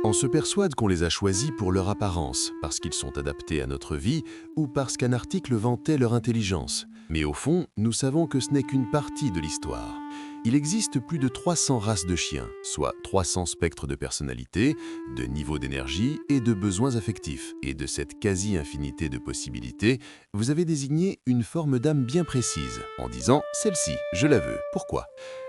On se persuade qu'on les a choisis pour leur apparence, parce qu'ils sont adaptés à notre vie ou parce qu'un article vantait leur intelligence. Mais au fond, nous savons que ce n'est qu'une partie de l'histoire. Il existe plus de 300 races de chiens, soit 300 spectres de personnalité, de niveaux d'énergie et de besoins affectifs. Et de cette quasi-infinité de possibilités, vous avez désigné une forme d'âme bien précise, en disant « celle-ci, je la veux ». Pourquoi ?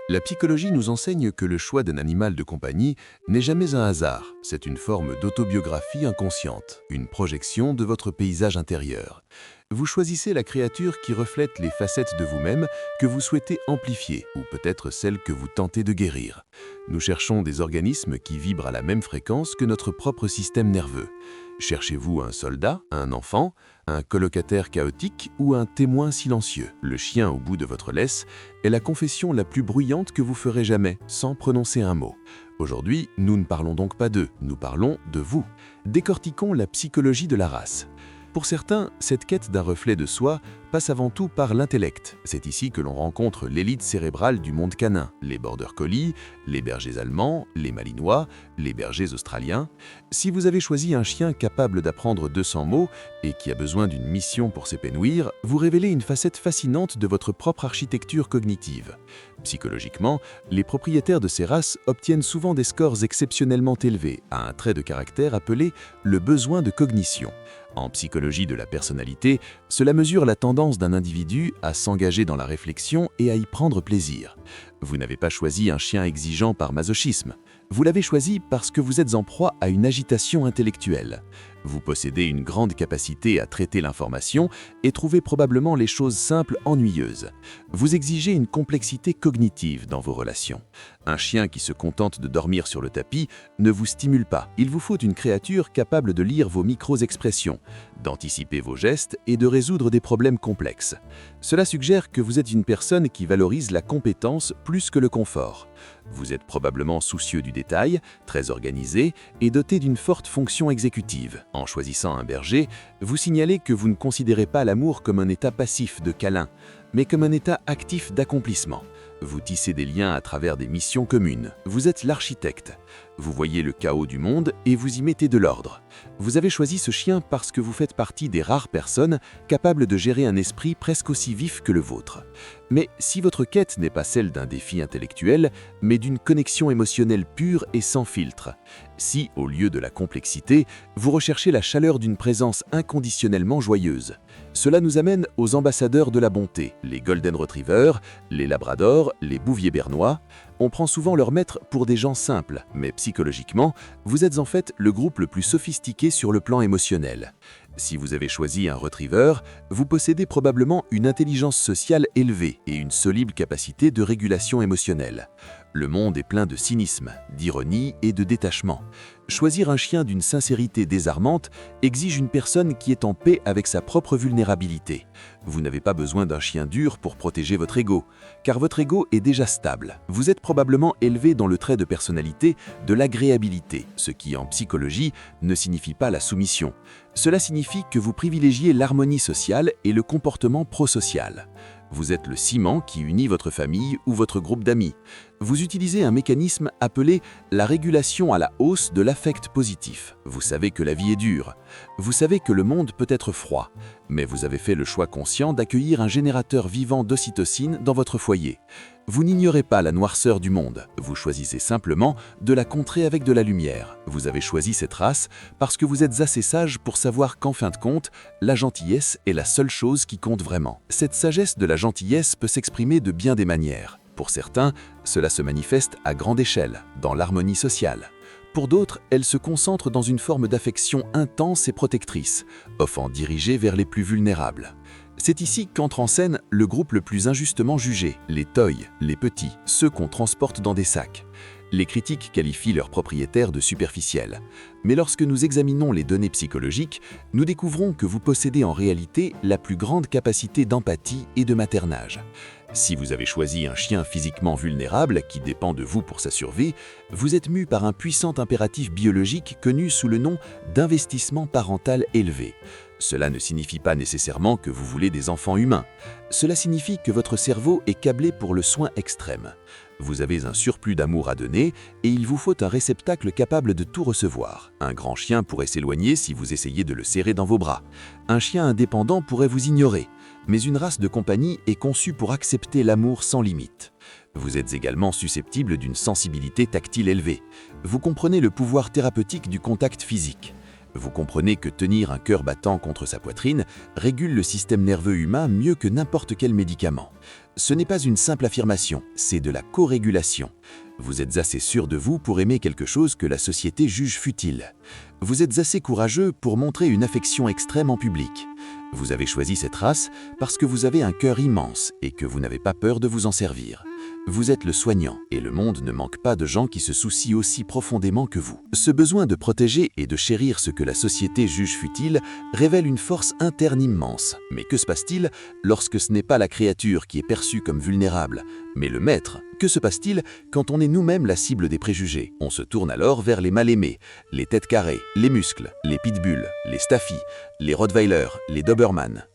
La psychologie nous enseigne que le choix d'un animal de compagnie n'est jamais un hasard. C'est une forme d'autobiographie inconsciente, une projection de votre paysage intérieur. Vous choisissez la créature qui reflète les facettes de vous-même que vous souhaitez amplifier, ou peut-être celles que vous tentez de guérir. Nous cherchons des organismes qui vibrent à la même fréquence que notre propre système nerveux. Cherchez-vous un soldat, un enfant, un colocataire chaotique ou un témoin silencieux? Le chien au bout de votre laisse est la confession la plus bruyante que vous ferez jamais, sans prononcer un mot. Aujourd'hui, nous ne parlons donc pas d'eux, nous parlons de vous. Décortiquons la psychologie de la race. Pour certains, cette quête d'un reflet de soi passe avant tout par l'intellect. C'est ici que l'on rencontre l'élite cérébrale du monde canin, les border collies, les bergers allemands, les malinois, les bergers australiens. Si vous avez choisi un chien capable d'apprendre 200 mots et qui a besoin d'une mission pour s'épanouir, vous révélez une facette fascinante de votre propre architecture cognitive. Psychologiquement, les propriétaires de ces races obtiennent souvent des scores exceptionnellement élevés à un trait de caractère appelé le besoin de cognition. En psychologie de la personnalité, cela mesure la tendance d'un individu à s'engager dans la réflexion et à y prendre plaisir. Vous n'avez pas choisi un chien exigeant par masochisme. Vous l'avez choisi parce que vous êtes en proie à une agitation intellectuelle. Vous possédez une grande capacité à traiter l'information et trouvez probablement les choses simples ennuyeuses. Vous exigez une complexité cognitive dans vos relations. Un chien qui se contente de dormir sur le tapis ne vous stimule pas. Il vous faut une créature capable de lire vos micro-expressions, d'anticiper vos gestes et de résoudre des problèmes complexes. Cela suggère que vous êtes une personne qui valorise la compétence plus que le confort. Vous êtes probablement soucieux du détail, très organisé et doté d'une forte fonction exécutive. En choisissant un berger, vous signalez que vous ne considérez pas l'amour comme un état passif de câlin, mais comme un état actif d'accomplissement. Vous tissez des liens à travers des missions communes. Vous êtes l'architecte. Vous voyez le chaos du monde et vous y mettez de l'ordre. Vous avez choisi ce chien parce que vous faites partie des rares personnes capables de gérer un esprit presque aussi vif que le vôtre. Mais si votre quête n'est pas celle d'un défi intellectuel, mais d'une connexion émotionnelle pure et sans filtre, si, au lieu de la complexité, vous recherchez la chaleur d'une présence inconditionnellement joyeuse, cela nous amène aux ambassadeurs de la bonté, les Golden Retrievers, les Labradors, les Bouviers bernois. On prend souvent leurs maîtres pour des gens simples, mais psychologiquement, vous êtes en fait le groupe le plus sophistiqué sur le plan émotionnel. Si vous avez choisi un retriever, vous possédez probablement une intelligence sociale élevée et une solide capacité de régulation émotionnelle. Le monde est plein de cynisme, d'ironie et de détachement. Choisir un chien d'une sincérité désarmante exige une personne qui est en paix avec sa propre vulnérabilité. Vous n'avez pas besoin d'un chien dur pour protéger votre ego, car votre ego est déjà stable. Vous êtes probablement élevé dans le trait de personnalité de l'agréabilité, ce qui en psychologie ne signifie pas la soumission. Cela signifie que vous privilégiez l'harmonie sociale et le comportement prosocial. Vous êtes le ciment qui unit votre famille ou votre groupe d'amis. Vous utilisez un mécanisme appelé la régulation à la hausse de l'affect positif. Vous savez que la vie est dure. Vous savez que le monde peut être froid. Mais vous avez fait le choix conscient d'accueillir un générateur vivant d'ocytocine dans votre foyer. Vous n'ignorez pas la noirceur du monde. Vous choisissez simplement de la contrer avec de la lumière. Vous avez choisi cette race parce que vous êtes assez sage pour savoir qu'en fin de compte, la gentillesse est la seule chose qui compte vraiment. Cette sagesse de la gentillesse peut s'exprimer de bien des manières. Pour certains, cela se manifeste à grande échelle, dans l'harmonie sociale. Pour d'autres, elle se concentre dans une forme d'affection intense et protectrice, offrant dirigée vers les plus vulnérables. C'est ici qu'entre en scène le groupe le plus injustement jugé, les toys, les petits, ceux qu'on transporte dans des sacs. Les critiques qualifient leurs propriétaires de superficiels. Mais lorsque nous examinons les données psychologiques, nous découvrons que vous possédez en réalité la plus grande capacité d'empathie et de maternage. Si vous avez choisi un chien physiquement vulnérable qui dépend de vous pour sa survie, vous êtes mu par un puissant impératif biologique connu sous le nom d'investissement parental élevé. Cela ne signifie pas nécessairement que vous voulez des enfants humains. Cela signifie que votre cerveau est câblé pour le soin extrême. Vous avez un surplus d'amour à donner et il vous faut un réceptacle capable de tout recevoir. Un grand chien pourrait s'éloigner si vous essayez de le serrer dans vos bras. Un chien indépendant pourrait vous ignorer. Mais une race de compagnie est conçue pour accepter l'amour sans limite. Vous êtes également susceptible d'une sensibilité tactile élevée. Vous comprenez le pouvoir thérapeutique du contact physique. Vous comprenez que tenir un cœur battant contre sa poitrine régule le système nerveux humain mieux que n'importe quel médicament. Ce n'est pas une simple affirmation, c'est de la co-régulation. Vous êtes assez sûr de vous pour aimer quelque chose que la société juge futile. Vous êtes assez courageux pour montrer une affection extrême en public. Vous avez choisi cette race parce que vous avez un cœur immense et que vous n'avez pas peur de vous en servir. Vous êtes le soignant et le monde ne manque pas de gens qui se soucient aussi profondément que vous. Ce besoin de protéger et de chérir ce que la société juge futile révèle une force interne immense. Mais que se passe-t-il lorsque ce n'est pas la créature qui est perçue comme vulnérable, mais le maître? Que se passe-t-il quand on est nous-mêmes la cible des préjugés? On se tourne alors vers les mal-aimés, les têtes carrées, les muscles, les pitbulls, les staffies, les rottweilers, les doberman.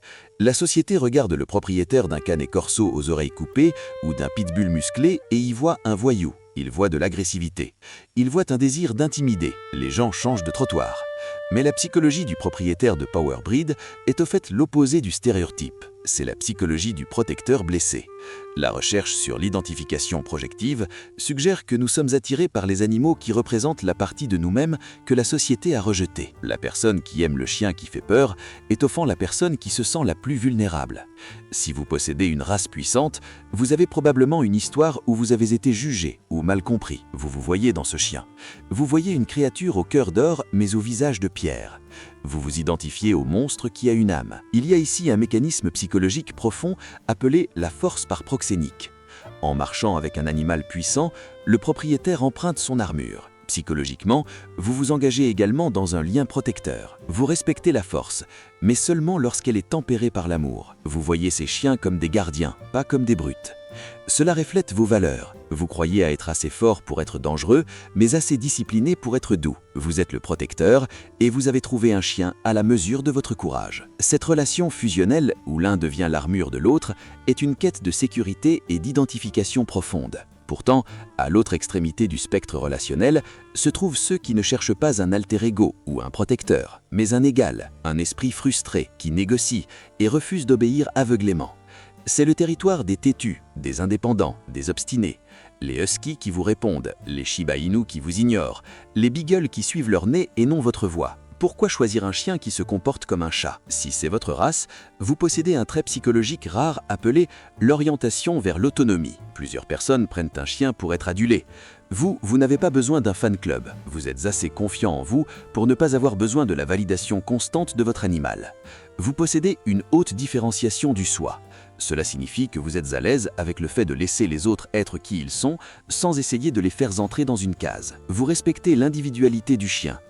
La société regarde le propriétaire d'un canet corso aux oreilles coupées ou d'un pitbull musclé et y voit un voyou. Il voit de l'agressivité. Il voit un désir d'intimider. Les gens changent de trottoir. Mais la psychologie du propriétaire de Power Breed est au fait l'opposé du stéréotype. C'est la psychologie du protecteur blessé. La recherche sur l'identification projective suggère que nous sommes attirés par les animaux qui représentent la partie de nous-mêmes que la société a rejetée. La personne qui aime le chien qui fait peur est au fond la personne qui se sent la plus vulnérable. Si vous possédez une race puissante, vous avez probablement une histoire où vous avez été jugé ou mal compris. Vous vous voyez dans ce chien. Vous voyez une créature au cœur d'or mais au visage de pierre. Vous vous identifiez au monstre qui a une âme. Il y a ici un mécanisme psychologique profond appelé la force par proxénique. En marchant avec un animal puissant, le propriétaire emprunte son armure. Psychologiquement, vous vous engagez également dans un lien protecteur. Vous respectez la force, mais seulement lorsqu'elle est tempérée par l'amour. Vous voyez ces chiens comme des gardiens, pas comme des brutes. Cela reflète vos valeurs. Vous croyez à être assez fort pour être dangereux, mais assez discipliné pour être doux. Vous êtes le protecteur et vous avez trouvé un chien à la mesure de votre courage. Cette relation fusionnelle, où l'un devient l'armure de l'autre, est une quête de sécurité et d'identification profonde. Pourtant, à l'autre extrémité du spectre relationnel, se trouvent ceux qui ne cherchent pas un alter ego ou un protecteur, mais un égal, un esprit frustré qui négocie et refuse d'obéir aveuglément. C'est le territoire des têtus, des indépendants, des obstinés. Les huskies qui vous répondent, les shiba inu qui vous ignorent, les beagles qui suivent leur nez et non votre voix. Pourquoi choisir un chien qui se comporte comme un chat? Si c'est votre race, vous possédez un trait psychologique rare appelé l'orientation vers l'autonomie. Plusieurs personnes prennent un chien pour être adulé. Vous n'avez pas besoin d'un fan club. Vous êtes assez confiant en vous pour ne pas avoir besoin de la validation constante de votre animal. Vous possédez une haute différenciation du soi. Cela signifie que vous êtes à l'aise avec le fait de laisser les autres être qui ils sont, sans essayer de les faire entrer dans une case. Vous respectez l'individualité du chien.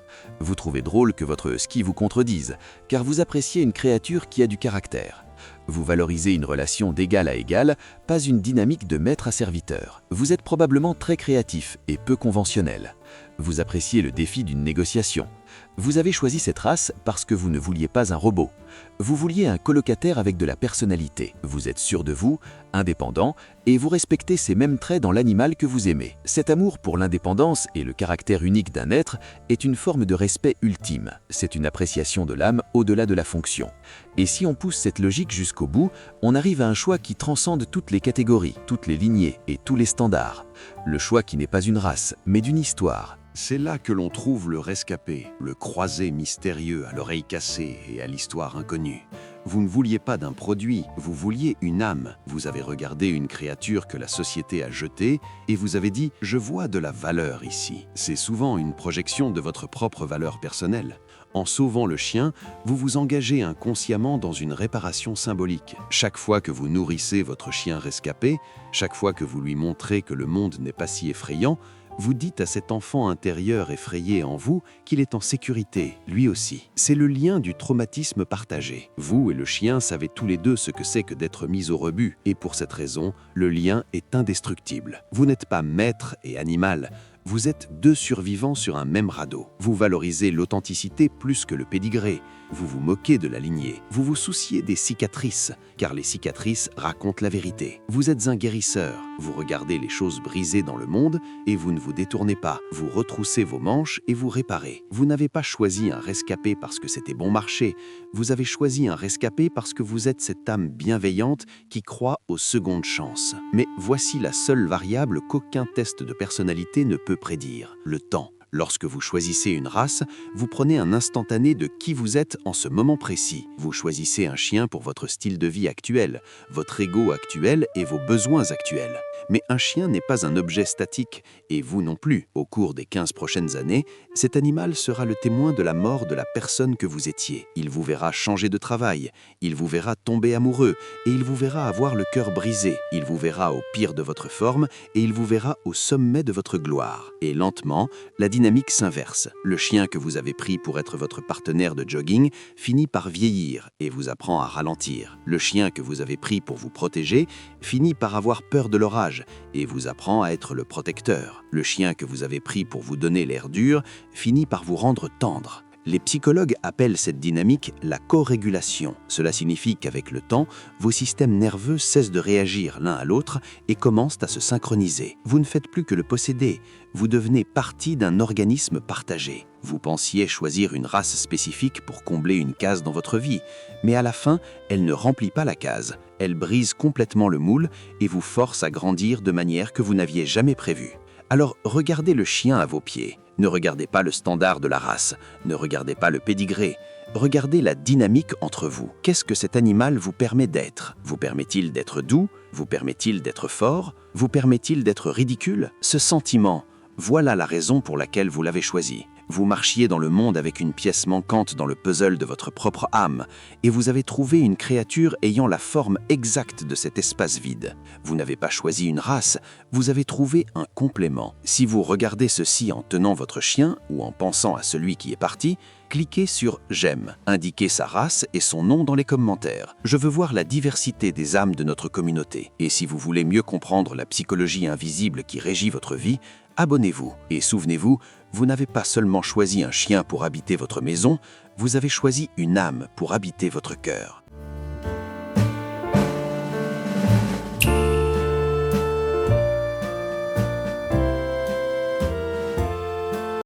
Vous trouvez drôle que votre husky vous contredise, car vous appréciez une créature qui a du caractère. Vous valorisez une relation d'égal à égal, pas une dynamique de maître à serviteur. Vous êtes probablement très créatif et peu conventionnel. Vous appréciez le défi d'une négociation. Vous avez choisi cette race parce que vous ne vouliez pas un robot. Vous vouliez un colocataire avec de la personnalité. Vous êtes sûr de vous, indépendant, et vous respectez ces mêmes traits dans l'animal que vous aimez. Cet amour pour l'indépendance et le caractère unique d'un être est une forme de respect ultime. C'est une appréciation de l'âme au-delà de la fonction. Et si on pousse cette logique jusqu'au bout, on arrive à un choix qui transcende toutes les catégories, toutes les lignées et tous les standards. Le choix qui n'est pas une race, mais d'une histoire. C'est là que l'on trouve le rescapé, le croisé mystérieux à l'oreille cassée et à l'histoire inconnue. Vous ne vouliez pas d'un produit, vous vouliez une âme. Vous avez regardé une créature que la société a jetée et vous avez dit « je vois de la valeur ici ». C'est souvent une projection de votre propre valeur personnelle. En sauvant le chien, vous vous engagez inconsciemment dans une réparation symbolique. Chaque fois que vous nourrissez votre chien rescapé, chaque fois que vous lui montrez que le monde n'est pas si effrayant, vous dites à cet enfant intérieur effrayé en vous qu'il est en sécurité, lui aussi. C'est le lien du traumatisme partagé. Vous et le chien savez tous les deux ce que c'est que d'être mis au rebut, et pour cette raison, le lien est indestructible. Vous n'êtes pas maître et animal, vous êtes deux survivants sur un même radeau. Vous valorisez l'authenticité plus que le pédigré. Vous vous moquez de la lignée. Vous vous souciez des cicatrices, car les cicatrices racontent la vérité. Vous êtes un guérisseur. Vous regardez les choses brisées dans le monde et vous ne vous détournez pas. Vous retroussez vos manches et vous réparez. Vous n'avez pas choisi un rescapé parce que c'était bon marché. Vous avez choisi un rescapé parce que vous êtes cette âme bienveillante qui croit aux secondes chances. Mais voici la seule variable qu'aucun test de personnalité ne peut prédire, le temps. Lorsque vous choisissez une race, vous prenez un instantané de qui vous êtes en ce moment précis. Vous choisissez un chien pour votre style de vie actuel, votre ego actuel et vos besoins actuels. Mais un chien n'est pas un objet statique, et vous non plus. Au cours des 15 prochaines années, cet animal sera le témoin de la mort de la personne que vous étiez. Il vous verra changer de travail, il vous verra tomber amoureux, et il vous verra avoir le cœur brisé. Il vous verra au pire de votre forme, et il vous verra au sommet de votre gloire. Et lentement, la dynamique s'inverse. Le chien que vous avez pris pour être votre partenaire de jogging finit par vieillir et vous apprend à ralentir. Le chien que vous avez pris pour vous protéger finit par avoir peur de l'orage et vous apprend à être le protecteur. Le chien que vous avez pris pour vous donner l'air dur finit par vous rendre tendre. Les psychologues appellent cette dynamique la co-régulation. Cela signifie qu'avec le temps, vos systèmes nerveux cessent de réagir l'un à l'autre et commencent à se synchroniser. Vous ne faites plus que le posséder, vous devenez partie d'un organisme partagé. Vous pensiez choisir une race spécifique pour combler une case dans votre vie, mais à la fin, elle ne remplit pas la case. Elle brise complètement le moule et vous force à grandir de manière que vous n'aviez jamais prévue. Alors regardez le chien à vos pieds. Ne regardez pas le standard de la race, ne regardez pas le pédigré, regardez la dynamique entre vous. Qu'est-ce que cet animal vous permet d'être? Vous permet-il d'être doux? Vous permet-il d'être fort? Vous permet-il d'être ridicule? Ce sentiment, voilà la raison pour laquelle vous l'avez choisi. Vous marchiez dans le monde avec une pièce manquante dans le puzzle de votre propre âme, et vous avez trouvé une créature ayant la forme exacte de cet espace vide. Vous n'avez pas choisi une race, vous avez trouvé un complément. Si vous regardez ceci en tenant votre chien ou en pensant à celui qui est parti, cliquez sur « J'aime », indiquez sa race et son nom dans les commentaires. Je veux voir la diversité des âmes de notre communauté. Et si vous voulez mieux comprendre la psychologie invisible qui régit votre vie, abonnez-vous. Et souvenez-vous, vous n'avez pas seulement choisi un chien pour habiter votre maison, vous avez choisi une âme pour habiter votre cœur.